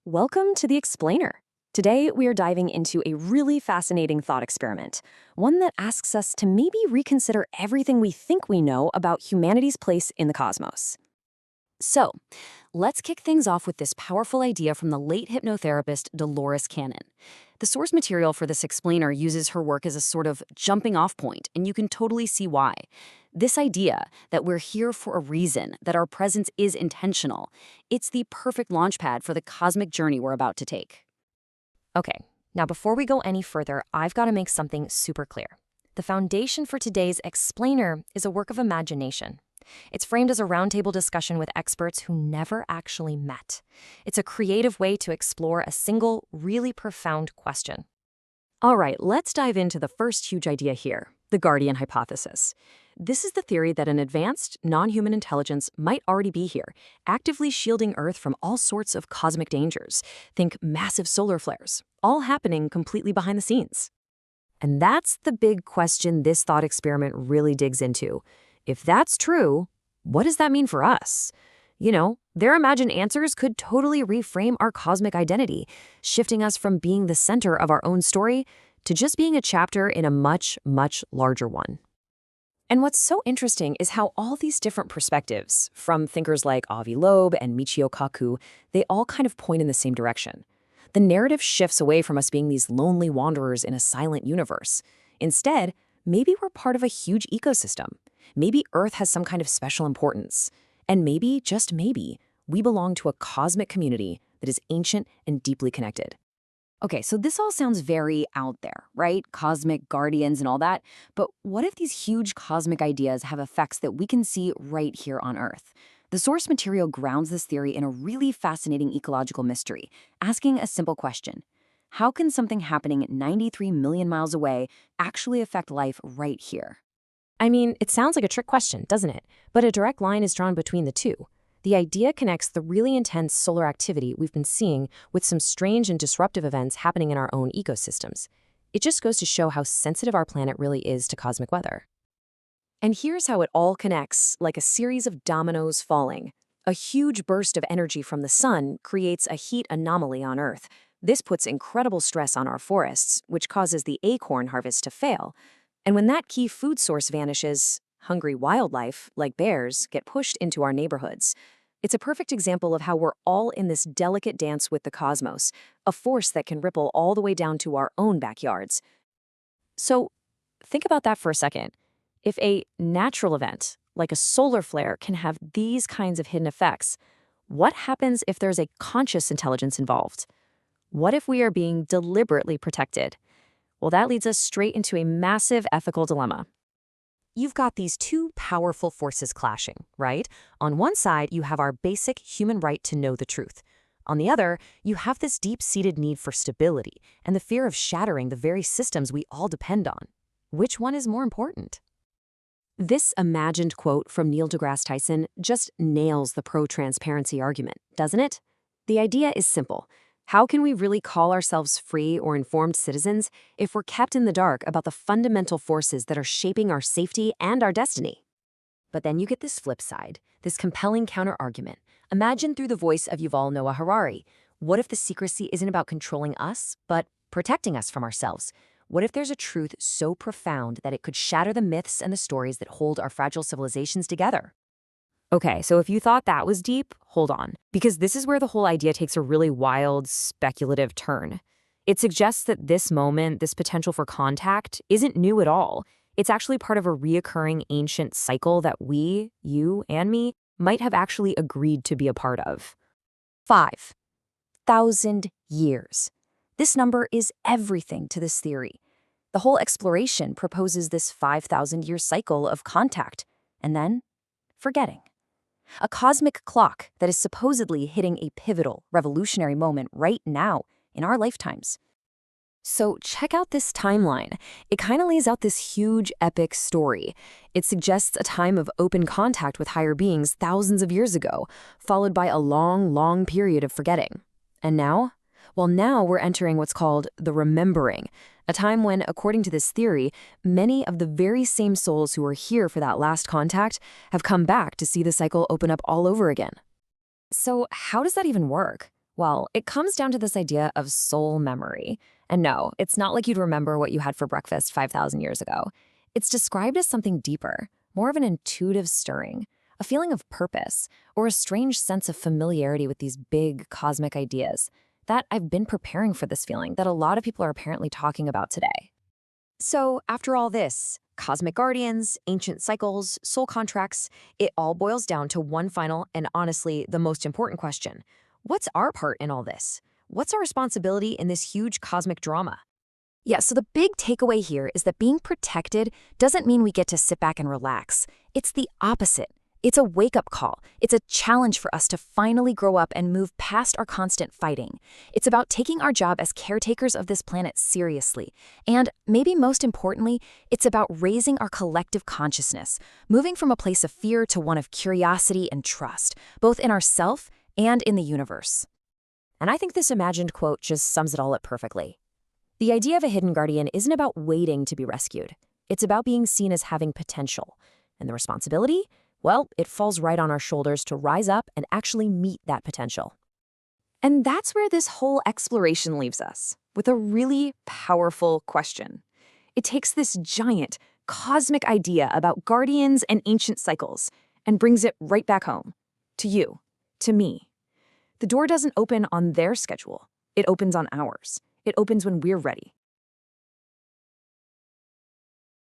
Welcome to The Explainer. Today, we are diving into a really fascinating thought experiment, one that asks us to maybe reconsider everything we think we know about humanity's place in the cosmos. So, let's kick things off with this powerful idea from the late hypnotherapist Dolores Cannon. The source material for this explainer uses her work as a sort of jumping off point, and you can totally see why. This idea that we're here for a reason, that our presence is intentional, it's the perfect launchpad for the cosmic journey we're about to take. Okay, now before we go any further, I've got to make something super clear. The foundation for today's explainer is a work of imagination. It's framed as a roundtable discussion with experts who never actually met. It's a creative way to explore a single, really profound question. All right, let's dive into the first huge idea here, the Guardian hypothesis. This is the theory that an advanced, non-human intelligence might already be here, actively shielding Earth from all sorts of cosmic dangers. Think massive solar flares, all happening completely behind the scenes. And that's the big question this thought experiment really digs into. If that's true, what does that mean for us? You know, their imagined answers could totally reframe our cosmic identity, shifting us from being the center of our own story to just being a chapter in a much, much larger one. And what's so interesting is how all these different perspectives, from thinkers like Avi Loeb and Michio Kaku, they all kind of point in the same direction. The narrative shifts away from us being these lonely wanderers in a silent universe. Instead, maybe we're part of a huge ecosystem. Maybe Earth has some kind of special importance. And maybe, just maybe, we belong to a cosmic community that is ancient and deeply connected. Okay, so this all sounds very out there, right? Cosmic guardians and all that. But what if these huge cosmic ideas have effects that we can see right here on Earth? The source material grounds this theory in a really fascinating ecological mystery, asking a simple question. How can something happening 93 million miles away actually affect life right here? I mean, it sounds like a trick question, doesn't it? But a direct line is drawn between the two. The idea connects the really intense solar activity we've been seeing with some strange and disruptive events happening in our own ecosystems. It just goes to show how sensitive our planet really is to cosmic weather. And here's how it all connects, like a series of dominoes falling. A huge burst of energy from the sun creates a heat anomaly on Earth. This puts incredible stress on our forests, which causes the acorn harvest to fail. And when that key food source vanishes, hungry wildlife, like bears, get pushed into our neighborhoods. It's a perfect example of how we're all in this delicate dance with the cosmos, a force that can ripple all the way down to our own backyards. So, think about that for a second. If a natural event, like a solar flare, can have these kinds of hidden effects, what happens if there's a conscious intelligence involved? What if we are being deliberately protected? Well, that leads us straight into a massive ethical dilemma. You've got these two powerful forces clashing, right? On one side, you have our basic human right to know the truth. On the other, you have this deep-seated need for stability and the fear of shattering the very systems we all depend on. Which one is more important? This imagined quote from Neil deGrasse Tyson just nails the pro-transparency argument, doesn't it? The idea is simple. How can we really call ourselves free or informed citizens if we're kept in the dark about the fundamental forces that are shaping our safety and our destiny? But then you get this flip side, this compelling counter-argument. Imagine through the voice of Yuval Noah Harari. What if the secrecy isn't about controlling us, but protecting us from ourselves? What if there's a truth so profound that it could shatter the myths and the stories that hold our fragile civilizations together? Okay, so if you thought that was deep, hold on, because this is where the whole idea takes a really wild, speculative turn. It suggests that this moment, this potential for contact, isn't new at all. It's actually part of a reoccurring ancient cycle that we, you and me, might have actually agreed to be a part of. 5,000 years. This number is everything to this theory. The whole exploration proposes this 5,000-year cycle of contact, and then forgetting. A cosmic clock that is supposedly hitting a pivotal, revolutionary moment right now in our lifetimes. So check out this timeline. It kind of lays out this huge, epic story. It suggests a time of open contact with higher beings thousands of years ago, followed by a long, long period of forgetting. And now? Well, now we're entering what's called the remembering, a time when, according to this theory, many of the very same souls who were here for that last contact have come back to see the cycle open up all over again. So how does that even work? Well, it comes down to this idea of soul memory. And no, it's not like you'd remember what you had for breakfast 5,000 years ago. It's described as something deeper, more of an intuitive stirring, a feeling of purpose, or a strange sense of familiarity with these big cosmic ideas. That I've been preparing for this feeling that a lot of people are apparently talking about today. So, after all this, cosmic guardians, ancient cycles, soul contracts, it all boils down to one final and honestly the most important question. What's our part in all this? What's our responsibility in this huge cosmic drama? Yeah, so the big takeaway here is that being protected doesn't mean we get to sit back and relax. It's the opposite. It's a wake-up call. It's a challenge for us to finally grow up and move past our constant fighting. It's about taking our job as caretakers of this planet seriously. And maybe most importantly, it's about raising our collective consciousness, moving from a place of fear to one of curiosity and trust, both in ourself and in the universe. And I think this imagined quote just sums it all up perfectly. The idea of a hidden guardian isn't about waiting to be rescued. It's about being seen as having potential. And the responsibility? Well, it falls right on our shoulders to rise up and actually meet that potential. And that's where this whole exploration leaves us, with a really powerful question. It takes this giant, cosmic idea about guardians and ancient cycles and brings it right back home. To you. To me. The door doesn't open on their schedule. It opens on ours. It opens when we're ready.